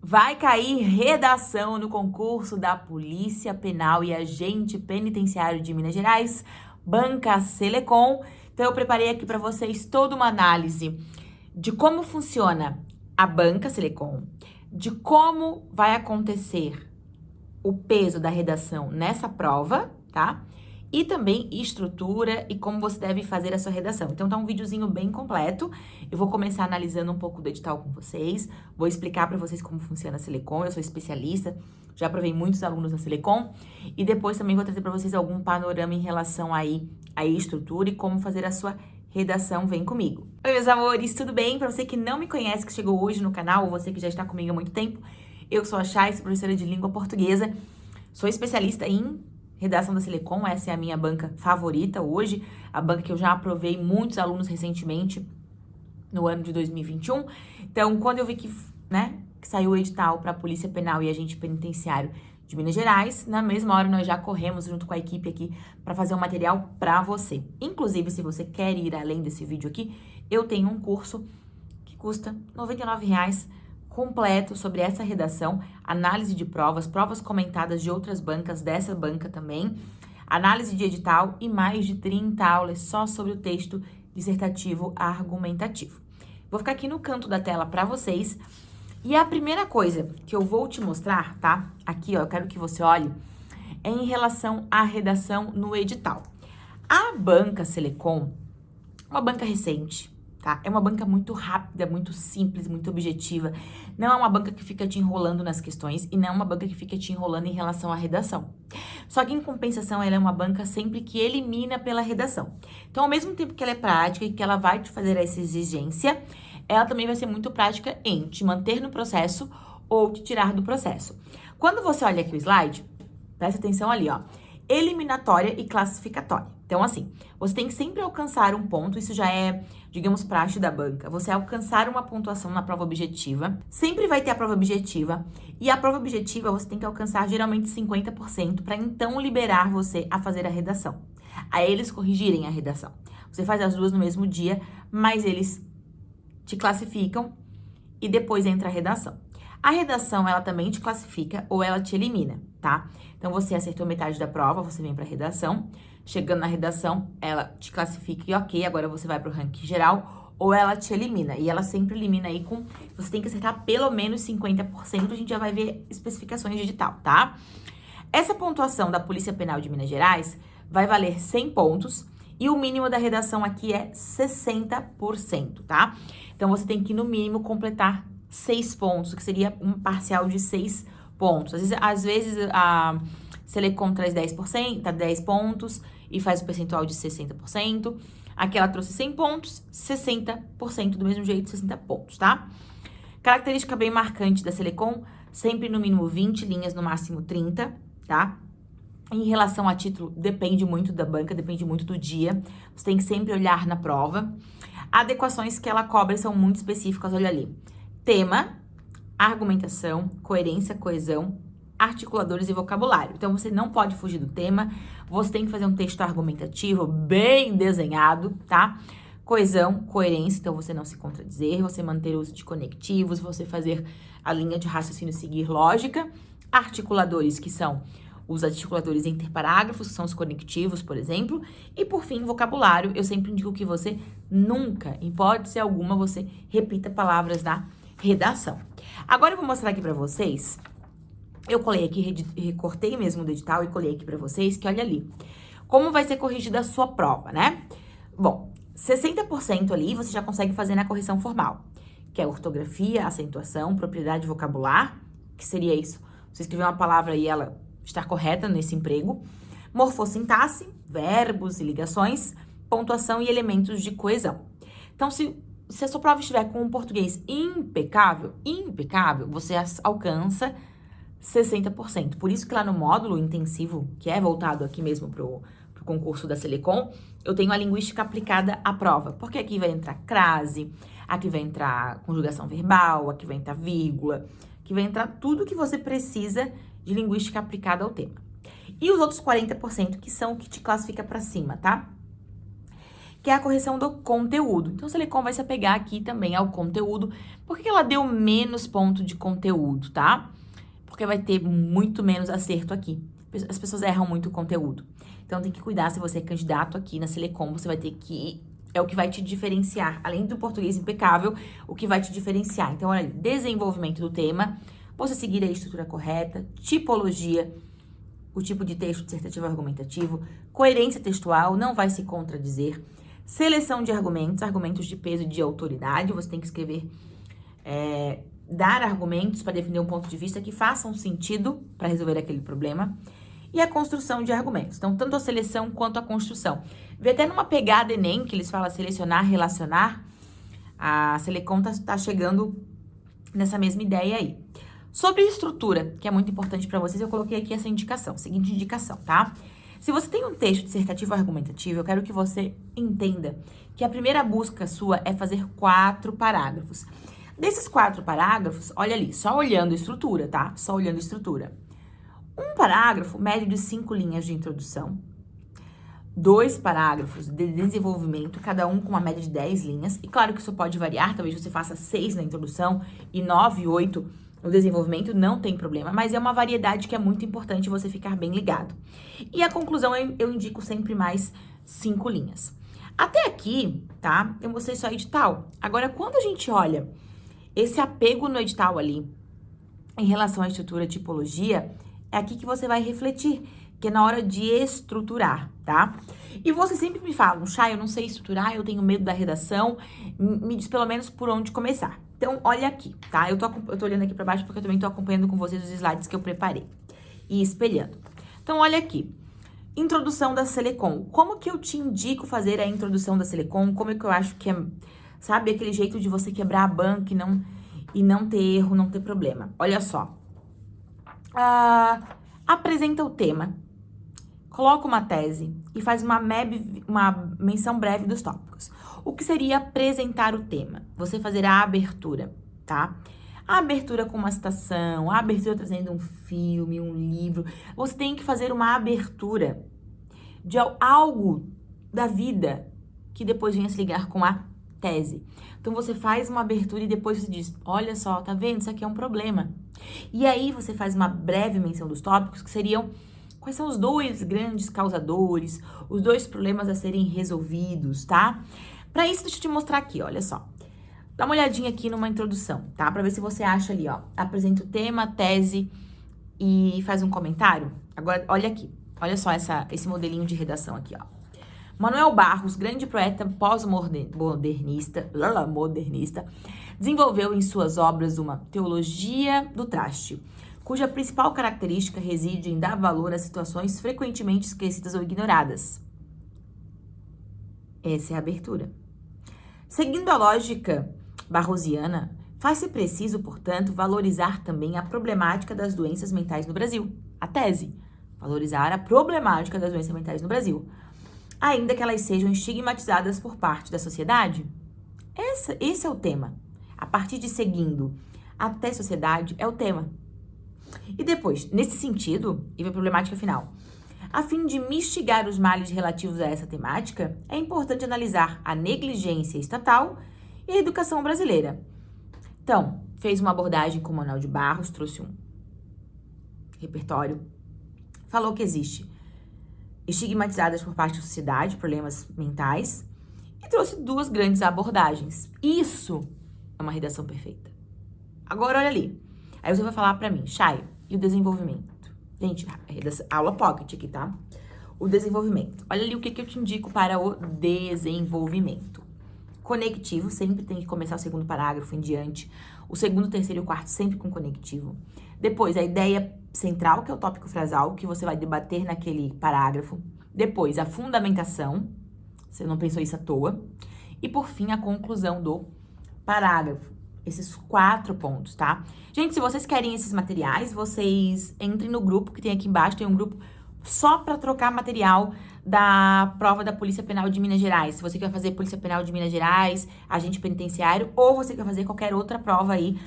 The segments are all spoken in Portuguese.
Vai cair redação no concurso da Polícia Penal e Agente Penitenciário de Minas Gerais, Banca Selecom. Então, eu preparei aqui para vocês toda uma análise de como funciona a Banca Selecom, de como vai acontecer o peso da redação nessa prova, tá? E também estrutura e como você deve fazer a sua redação. Então, tá um videozinho bem completo. Eu vou começar analisando um pouco do edital com vocês. Vou explicar para vocês como funciona a Selecom. Eu sou especialista, já aprovei muitos alunos na Selecom. E depois também vou trazer para vocês algum panorama em relação aí à estrutura e como fazer a sua redação. Vem comigo. Oi, meus amores, tudo bem? Para você que não me conhece, que chegou hoje no canal, ou você que já está comigo há muito tempo, eu sou a Chay, sou professora de língua portuguesa. Sou especialista em redação da Selecom, essa é a minha banca favorita hoje, a banca que eu já aprovei muitos alunos recentemente no ano de 2021. Então, quando eu vi que saiu o edital para a Polícia Penal e Agente Penitenciário de Minas Gerais, na mesma hora nós já corremos junto com a equipe aqui para fazer um material para você. Inclusive, se você quer ir além desse vídeo aqui, eu tenho um curso que custa R$ 99,00, completo sobre essa redação, análise de provas, provas comentadas de outras bancas, dessa banca também, análise de edital e mais de 30 aulas só sobre o texto dissertativo argumentativo. Vou ficar aqui no canto da tela para vocês. E a primeira coisa que eu vou te mostrar, tá? Aqui, ó, eu quero que você olhe, é em relação à redação no edital. A Banca Selecom, uma banca recente, tá? É uma banca muito rápida, muito simples, muito objetiva. Não é uma banca que fica te enrolando nas questões e não é uma banca que fica te enrolando em relação à redação. Só que, em compensação, ela é uma banca sempre que elimina pela redação. Então, ao mesmo tempo que ela é prática e que ela vai te fazer essa exigência, ela também vai ser muito prática em te manter no processo ou te tirar do processo. Quando você olha aqui o slide, presta atenção ali, ó. Eliminatória e classificatória. Então, assim, você tem que sempre alcançar um ponto, isso já é, digamos, praxe da banca. Você alcançar uma pontuação na prova objetiva, sempre vai ter a prova objetiva, e a prova objetiva você tem que alcançar geralmente 50% para então liberar você a fazer a redação. A eles corrigirem a redação. Você faz as duas no mesmo dia, mas eles te classificam e depois entra a redação. A redação, ela também te classifica ou ela te elimina, tá? Então, você acertou metade da prova, você vem para a redação. Chegando na redação, ela te classifica e ok, agora você vai para o ranking geral, ou ela te elimina. E ela sempre elimina aí com... Você tem que acertar pelo menos 50%, a gente já vai ver especificações de edital, tá? Essa pontuação da Polícia Penal de Minas Gerais vai valer 100 pontos e o mínimo da redação aqui é 60%, tá? Então, você tem que, no mínimo, completar 6 pontos, que seria um parcial de 6 pontos. Às vezes a Selecom traz 10%, tá 10 pontos e faz o percentual de 60%. Aqui ela trouxe 100 pontos, 60% do mesmo jeito, 60 pontos, tá? Característica bem marcante da Selecom, sempre no mínimo 20 linhas, no máximo 30, tá? Em relação a título, depende muito da banca, depende muito do dia. Você tem que sempre olhar na prova. Adequações que ela cobra são muito específicas, olha ali. Tema, argumentação, coerência, coesão, articuladores e vocabulário. Então, você não pode fugir do tema, você tem que fazer um texto argumentativo bem desenhado, tá? Coesão, coerência, então você não se contradizer, você manter o uso de conectivos, você fazer a linha de raciocínio seguir lógica. Articuladores, que são os articuladores interparágrafos, que são os conectivos, por exemplo. E, por fim, vocabulário. Eu sempre indico que você nunca, em hipótese alguma, você repita palavras da redação. Agora eu vou mostrar aqui pra vocês, eu colei aqui, recortei mesmo do edital e colei aqui pra vocês, que olha ali, como vai ser corrigida a sua prova, né? Bom, 60% ali você já consegue fazer na correção formal, que é ortografia, acentuação, propriedade vocabular, que seria isso, você escrever uma palavra e ela estar correta nesse emprego, morfossintaxe, verbos e ligações, pontuação e elementos de coesão. Então, se a sua prova estiver com um português impecável, você alcança 60%. Por isso que lá no módulo intensivo, que é voltado aqui mesmo pro concurso da Selecom, eu tenho a linguística aplicada à prova. Porque aqui vai entrar crase, aqui vai entrar conjugação verbal, aqui vai entrar vírgula, aqui vai entrar tudo que você precisa de linguística aplicada ao tema. E os outros 40% que são o que te classifica para cima, tá? que é a correção do conteúdo. Então, a Selecom vai se apegar aqui também ao conteúdo. Por que ela deu menos ponto de conteúdo, tá? Porque vai ter muito menos acerto aqui. As pessoas erram muito o conteúdo. Então, tem que cuidar, se você é candidato aqui na Selecom, você vai ter que... É o que vai te diferenciar. Além do português impecável, o que vai te diferenciar. Então, olha, desenvolvimento do tema, você seguir a estrutura correta, tipologia, o tipo de texto dissertativo argumentativo, coerência textual, não vai se contradizer, seleção de argumentos, argumentos de peso e de autoridade, você tem que escrever, dar argumentos para defender um ponto de vista que façam sentido para resolver aquele problema, e a construção de argumentos. Então, tanto a seleção quanto a construção. Vê até numa pegada Enem, que eles falam selecionar, relacionar, a Selecom tá chegando nessa mesma ideia aí. Sobre estrutura, que é muito importante para vocês, eu coloquei aqui essa indicação, seguinte indicação, tá? Se você tem um texto dissertativo argumentativo, eu quero que você entenda que a primeira busca sua é fazer 4 parágrafos. Desses 4 parágrafos, olha ali, só olhando a estrutura, tá? Só olhando a estrutura. Um parágrafo médio de 5 linhas de introdução, 2 parágrafos de desenvolvimento, cada um com uma média de 10 linhas. E claro que isso pode variar, talvez você faça 6 na introdução e 9, 8 no desenvolvimento, não tem problema. Mas é uma variedade que é muito importante você ficar bem ligado. E a conclusão eu indico sempre mais 5 linhas. Até aqui, tá? Eu mostrei só edital. Agora, quando a gente olha esse apego no edital ali, em relação à estrutura, tipologia, é aqui que você vai refletir, que é na hora de estruturar, tá? E você sempre me fala, Chay, eu não sei estruturar, eu tenho medo da redação, me diz pelo menos por onde começar. Então, olha aqui, tá? Eu tô olhando aqui pra baixo porque eu também tô acompanhando com vocês os slides que eu preparei e espelhando. Então, olha aqui. Introdução da Selecom. Como que eu te indico fazer a introdução da Selecom? Como é que eu acho que é, sabe, aquele jeito de você quebrar a banca e não ter erro, não ter problema. Olha só. Apresenta o tema, coloca uma tese e faz uma menção breve dos tópicos. O que seria apresentar o tema? Você fazer a abertura, tá? A abertura com uma citação, a abertura trazendo um filme, um livro. Você tem que fazer uma abertura de algo da vida que depois venha se ligar com a tese. Então, você faz uma abertura e depois você diz, olha só, tá vendo? Isso aqui é um problema. E aí, você faz uma breve menção dos tópicos, que seriam quais são os 2 grandes causadores, os 2 problemas a serem resolvidos, tá? Para isso, deixa eu te mostrar aqui, olha só. Dá uma olhadinha aqui numa introdução, tá? Para ver se você acha ali, ó, apresenta o tema, tese e faz um comentário. Agora, olha aqui, olha só esse modelinho de redação aqui, ó. Manuel Barros, grande poeta pós-modernista, desenvolveu em suas obras uma teologia do traste, cuja principal característica reside em dar valor a situações frequentemente esquecidas ou ignoradas. Essa é a abertura. Seguindo a lógica barrosiana, faz-se preciso, portanto, valorizar também a problemática das doenças mentais no Brasil. A tese, valorizar a problemática das doenças mentais no Brasil, ainda que elas sejam estigmatizadas por parte da sociedade. Esse é o tema. A partir de seguindo até sociedade é o tema. E depois, nesse sentido, e a problemática final. A fim de mitigar os males relativos a essa temática, é importante analisar a negligência estatal e a educação brasileira. Então, fez uma abordagem com o Manuel de Barros, trouxe um repertório, falou que existe estigmatizadas por parte da sociedade, problemas mentais, e trouxe 2 grandes abordagens. Isso é uma redação perfeita. Agora, olha ali. Aí você vai falar pra mim, Chay, e o desenvolvimento? Gente, aula pocket aqui, tá? O desenvolvimento. Olha ali o que eu te indico para o desenvolvimento. Conectivo, sempre tem que começar o 2º parágrafo em diante. O 2º, 3º e o 4º sempre com conectivo. Depois, a ideia central, que é o tópico frasal, que você vai debater naquele parágrafo. Depois, a fundamentação, você não pensou isso à toa. E, por fim, a conclusão do parágrafo. Esses 4 pontos, tá? Gente, se vocês querem esses materiais, vocês entrem no grupo que tem aqui embaixo. Tem um grupo só para trocar material da prova da Polícia Penal de Minas Gerais. Se você quer fazer Polícia Penal de Minas Gerais, agente penitenciário, ou você quer fazer qualquer outra prova aí,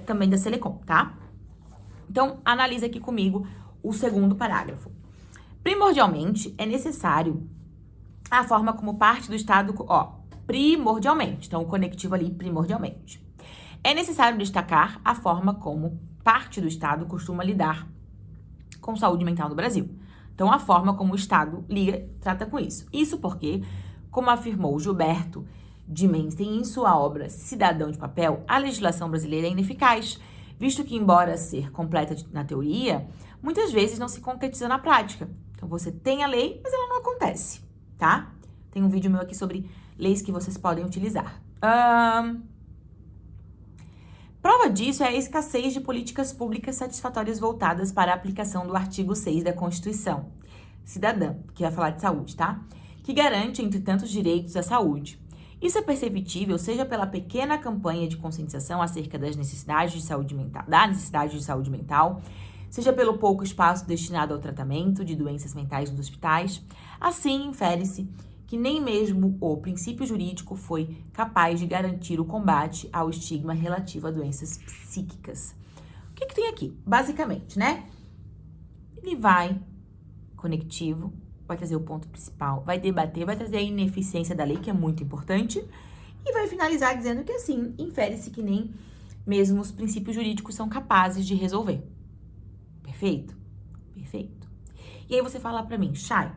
também da Selecom, tá? Então, analisa aqui comigo o 2º parágrafo. Primordialmente, é necessário a forma como parte do Estado, primordialmente. Então, o conectivo ali, primordialmente. É necessário destacar a forma como parte do Estado costuma lidar com saúde mental no Brasil. Então, a forma como o Estado trata com isso. Isso porque, como afirmou Gilberto de Mensten em sua obra Cidadão de Papel, a legislação brasileira é ineficaz, visto que, embora ser completa na teoria, muitas vezes não se concretiza na prática. Então, você tem a lei, mas ela não acontece, tá? Tem um vídeo meu aqui sobre leis que vocês podem utilizar. Prova disso é a escassez de políticas públicas satisfatórias voltadas para a aplicação do artigo 6 da Constituição Cidadã, que vai falar de saúde, tá? Que garante, entre tantos, direitos à saúde. Isso é perceptível, seja pela pequena campanha de conscientização acerca das necessidades de saúde mental, seja pelo pouco espaço destinado ao tratamento de doenças mentais nos hospitais. Assim, infere-se que nem mesmo o princípio jurídico foi capaz de garantir o combate ao estigma relativo a doenças psíquicas. O que tem aqui? Basicamente, né? Ele vai, conectivo, vai trazer o ponto principal, vai debater, vai trazer a ineficiência da lei, que é muito importante, e vai finalizar dizendo que, assim, infere-se que nem mesmo os princípios jurídicos são capazes de resolver. Perfeito? Perfeito. E aí você fala pra mim, Chay,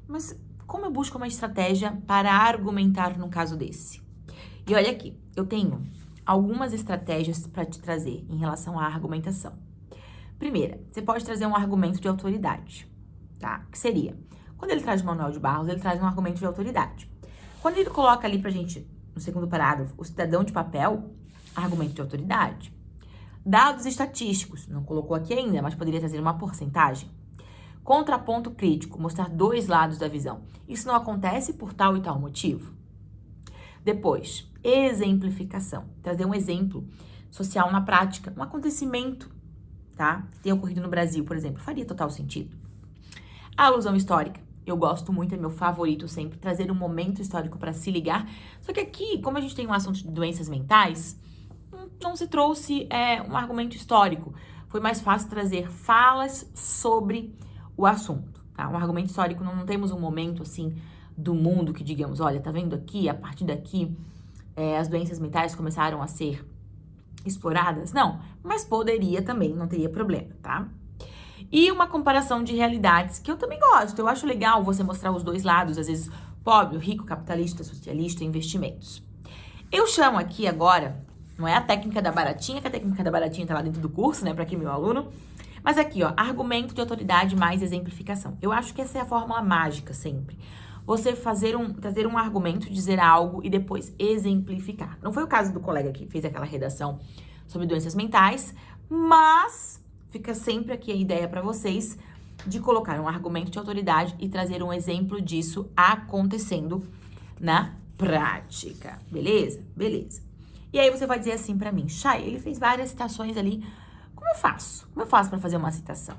mas como eu busco uma estratégia para argumentar num caso desse? E olha aqui, eu tenho algumas estratégias para te trazer em relação à argumentação. Primeira, você pode trazer um argumento de autoridade, tá? Que seria, quando ele traz o Manuel de Barros, ele traz um argumento de autoridade. Quando ele coloca ali pra gente, no segundo parágrafo, o cidadão de papel, argumento de autoridade. Dados estatísticos, não colocou aqui ainda, mas poderia trazer uma porcentagem. Contraponto crítico, mostrar dois lados da visão. Isso não acontece por tal e tal motivo. Depois, exemplificação. Trazer um exemplo social na prática, um acontecimento, tá? Que tem ocorrido no Brasil, por exemplo, faria total sentido. A alusão histórica. Eu gosto muito, é meu favorito sempre, trazer um momento histórico para se ligar. Só que aqui, como a gente tem um assunto de doenças mentais, não se trouxe um argumento histórico. Foi mais fácil trazer falas sobre o assunto, tá? Um argumento histórico, não temos um momento, assim, do mundo que digamos, olha, tá vendo aqui, a partir daqui, as doenças mentais começaram a ser exploradas? Não, mas poderia também, não teria problema, tá? E uma comparação de realidades, que eu também gosto, eu acho legal você mostrar os dois lados, às vezes, pobre, rico, capitalista, socialista, investimentos. Eu chamo aqui agora, não é a técnica da baratinha, que a técnica da baratinha tá lá dentro do curso, né, pra quem é meu aluno, mas aqui, ó, argumento de autoridade mais exemplificação. Eu acho que essa é a fórmula mágica sempre. Você trazer um argumento, dizer algo e depois exemplificar. Não foi o caso do colega que fez aquela redação sobre doenças mentais, mas fica sempre aqui a ideia para vocês de colocar um argumento de autoridade e trazer um exemplo disso acontecendo na prática. Beleza? Beleza. E aí você vai dizer assim para mim, Chay, ele fez várias citações ali. Como eu faço? Como eu faço para fazer uma citação?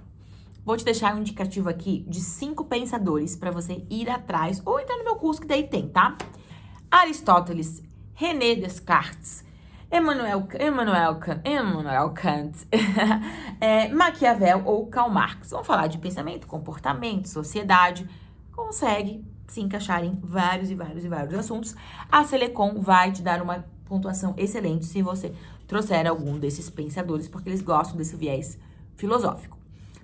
Vou te deixar um indicativo aqui de 5 pensadores para você ir atrás ou entrar no meu curso que daí tem, tá? Aristóteles, René Descartes, Emmanuel Kant, Maquiavel ou Karl Marx. Vamos falar de pensamento, comportamento, sociedade. Consegue se encaixar em vários assuntos. A Selecom vai te dar uma pontuação excelente se você trouxer algum desses pensadores, porque eles gostam desse viés filosófico.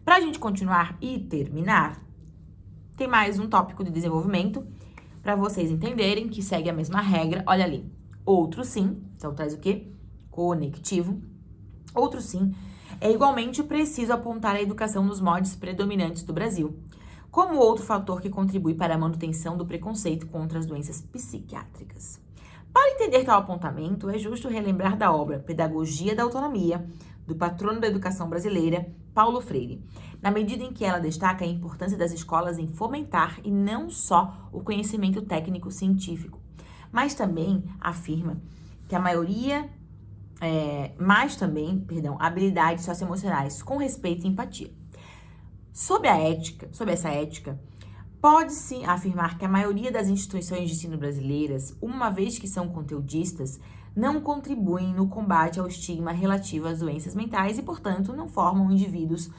Pra gente continuar e terminar, tem mais um tópico de desenvolvimento para vocês entenderem que segue a mesma regra. Olha ali, outro sim, então traz o quê? Conectivo. Outro sim, é igualmente preciso apontar a educação nos modos predominantes do Brasil, como outro fator que contribui para a manutenção do preconceito contra as doenças psiquiátricas. Para entender tal apontamento, é justo relembrar da obra Pedagogia da Autonomia, do patrono da educação brasileira, Paulo Freire, na medida em que ela destaca a importância das escolas em fomentar e não só o conhecimento técnico científico, mas também afirma que habilidades socioemocionais com respeito e empatia. Sob essa ética, pode-se afirmar que a maioria das instituições de ensino brasileiras, uma vez que são conteudistas, não contribuem no combate ao estigma relativo às doenças mentais e, portanto, não formam indivíduos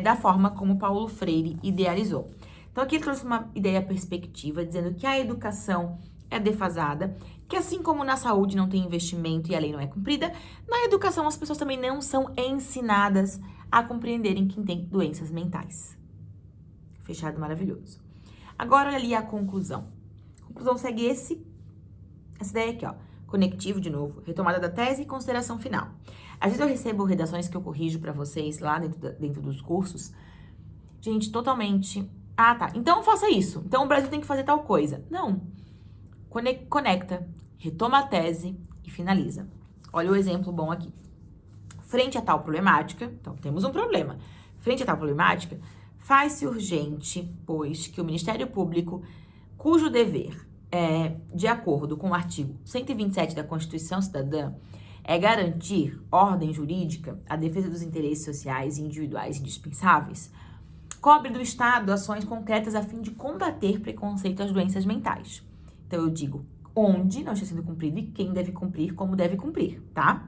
da forma como Paulo Freire idealizou. Então, aqui ele trouxe uma ideia perspectiva, dizendo que a educação é defasada, que assim como na saúde não tem investimento e a lei não é cumprida, na educação as pessoas também não são ensinadas a compreenderem quem tem doenças mentais. Fechado, maravilhoso. Agora, olha ali a conclusão. A conclusão segue essa ideia aqui, ó. Conectivo, de novo, retomada da tese e consideração final. Às vezes eu recebo redações que eu corrijo pra vocês lá dentro dos cursos. Gente, totalmente... Ah, tá. Então faça isso. Então o Brasil tem que fazer tal coisa. Não. Conecta, retoma a tese e finaliza. Olha o exemplo bom aqui. Frente a tal problemática, então temos um problema. Frente a tal problemática, faz-se urgente, pois, que o Ministério Público, cujo dever é, de acordo com o artigo 127 da Constituição Cidadã, é garantir ordem jurídica, a defesa dos interesses sociais e individuais indispensáveis, cobre do Estado ações concretas a fim de combater preconceito às doenças mentais. Então, eu digo onde não está sendo cumprido e quem deve cumprir, como deve cumprir, tá?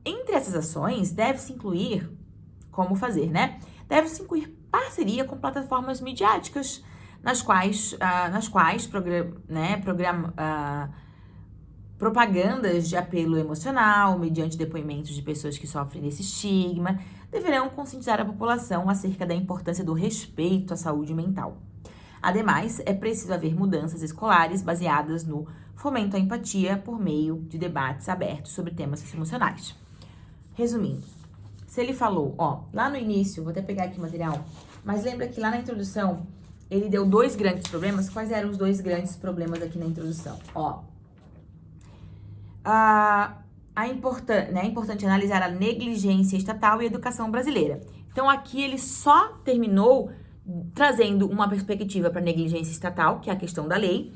Entre essas ações, deve-se incluir, como fazer, né? Deve-se incluir parceria com plataformas midiáticas, nas quais propagandas de apelo emocional, mediante depoimentos de pessoas que sofrem desse estigma, deverão conscientizar a população acerca da importância do respeito à saúde mental. Ademais, é preciso haver mudanças escolares baseadas no fomento à empatia por meio de debates abertos sobre temas socioemocionais. Resumindo, se ele falou, ó, lá no início, vou até pegar aqui o material, mas lembra que lá na introdução, ele deu 2 grandes problemas. Quais eram os 2 grandes problemas aqui na introdução? Ó, é importante analisar a negligência estatal e a educação brasileira. Então, aqui ele só terminou trazendo uma perspectiva para a negligência estatal, que é a questão da lei,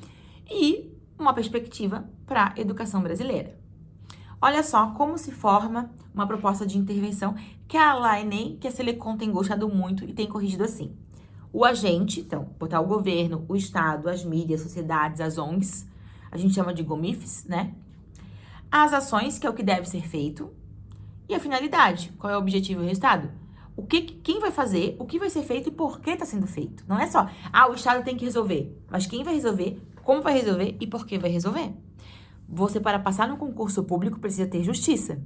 e uma perspectiva para a educação brasileira. Olha só como se forma uma proposta de intervenção que a Lainey, que a Selecom tem gostado muito e tem corrigido assim. O agente, então, botar o governo, o Estado, as mídias, as sociedades, as ONGs, a gente chama de GOMIFs, né? As ações, que é o que deve ser feito, e a finalidade, qual é o objetivo e o resultado. Quem vai fazer, o que vai ser feito e por que está sendo feito. Não é só, o Estado tem que resolver, mas quem vai resolver, como vai resolver e por que vai resolver. Você, para passar no concurso público, precisa ter justiça.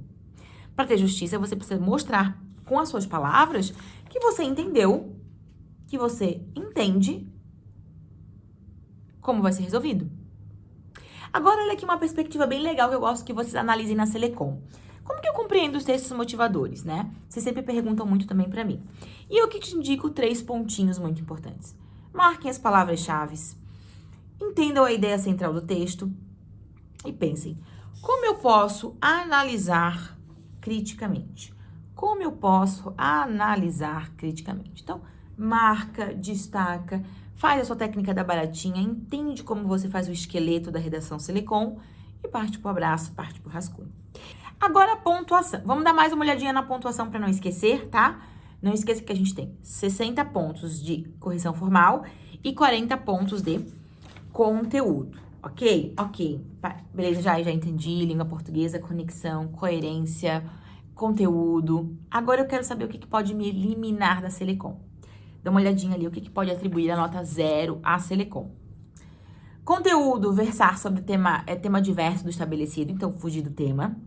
Para ter justiça, você precisa mostrar com as suas palavras que você entendeu, que você entende como vai ser resolvido. Agora, olha aqui uma perspectiva bem legal que eu gosto que vocês analisem na Selecom. Como que eu compreendo os textos motivadores, né? Vocês sempre perguntam muito também pra mim. E eu que te indico 3 pontinhos muito importantes. Marquem as palavras-chave, entendam a ideia central do texto e pensem, como eu posso analisar criticamente? Como eu posso analisar criticamente? Então, marca, destaca, faz a sua técnica da baratinha, entende como você faz o esqueleto da redação Selecom e parte pro abraço, parte pro rascunho. Agora a pontuação. Vamos dar mais uma olhadinha na pontuação para não esquecer, tá? Não esqueça que a gente tem 60 pontos de correção formal e 40 pontos de conteúdo, ok? Ok. Beleza, já entendi. Língua portuguesa, conexão, coerência, conteúdo. Agora eu quero saber o que pode me eliminar da Selecom. Dá uma olhadinha ali, o que pode atribuir a nota 0 à Selecom. Conteúdo, versar sobre tema diverso do estabelecido, então fugir do tema.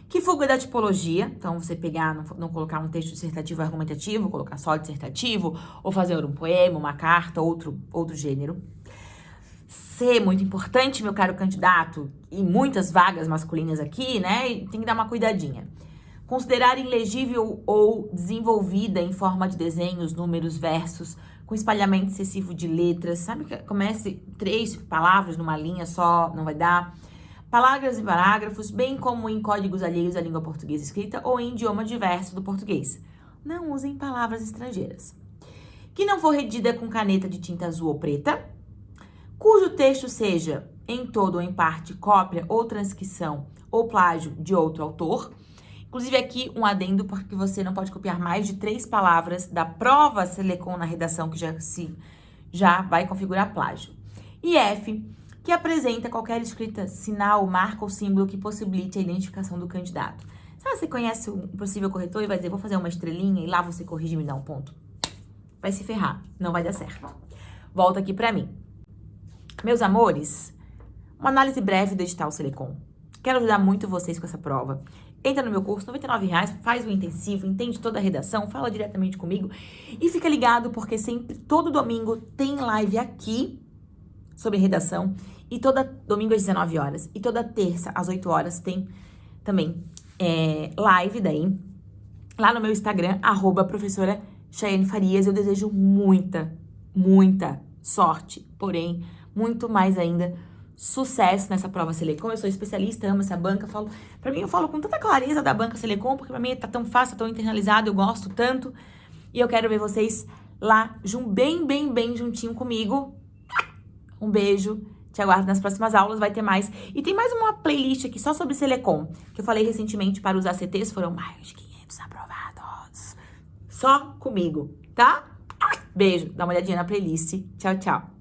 Que fuga da tipologia, então você pegar, não colocar um texto dissertativo argumentativo, colocar só dissertativo, ou fazer um poema, uma carta, outro gênero. Ser muito importante, meu caro candidato, e muitas vagas masculinas aqui, né? Tem que dar uma cuidadinha. Considerar ilegível ou desenvolvida em forma de desenhos, números, versos, com espalhamento excessivo de letras. Sabe que comece 3 palavras numa linha só, não vai dar. Palavras e parágrafos, bem como em códigos alheios à língua portuguesa escrita ou em idioma diverso do português. Não usem palavras estrangeiras. Que não for redigida com caneta de tinta azul ou preta. Cujo texto seja, em todo ou em parte, cópia ou transcrição ou plágio de outro autor. Inclusive aqui um adendo, porque você não pode copiar mais de 3 palavras da prova Selecom na redação, que já vai configurar plágio. E F, que apresenta qualquer escrita, sinal, marca ou símbolo que possibilite a identificação do candidato. Sabe, você conhece um possível corretor e vai dizer, vou fazer uma estrelinha e lá você corrige e me dá um ponto. vai se ferrar, não vai dar certo. Volta aqui pra mim. Meus amores, uma análise breve do edital Selecom. Quero ajudar muito vocês com essa prova. Entra no meu curso, R$99, faz o intensivo, entende toda a redação, fala diretamente comigo e fica ligado porque sempre, todo domingo tem live aqui sobre redação e todo domingo às 19 horas e toda terça às 8 horas tem também live daí lá no meu Instagram, @professora Chayane Farias. Eu desejo muita sorte, porém, muito mais ainda sucesso nessa prova Selecom. Eu sou especialista, amo essa banca, eu falo com tanta clareza da banca Selecom, porque pra mim tá tão fácil, tão internalizado, eu gosto tanto. E eu quero ver vocês lá, bem juntinho comigo. Um beijo, te aguardo nas próximas aulas, vai ter mais. E tem mais uma playlist aqui só sobre Selecom, que eu falei recentemente para os ACTs, foram mais de 500 aprovados. Só comigo, tá? Beijo, dá uma olhadinha na playlist. Tchau, tchau.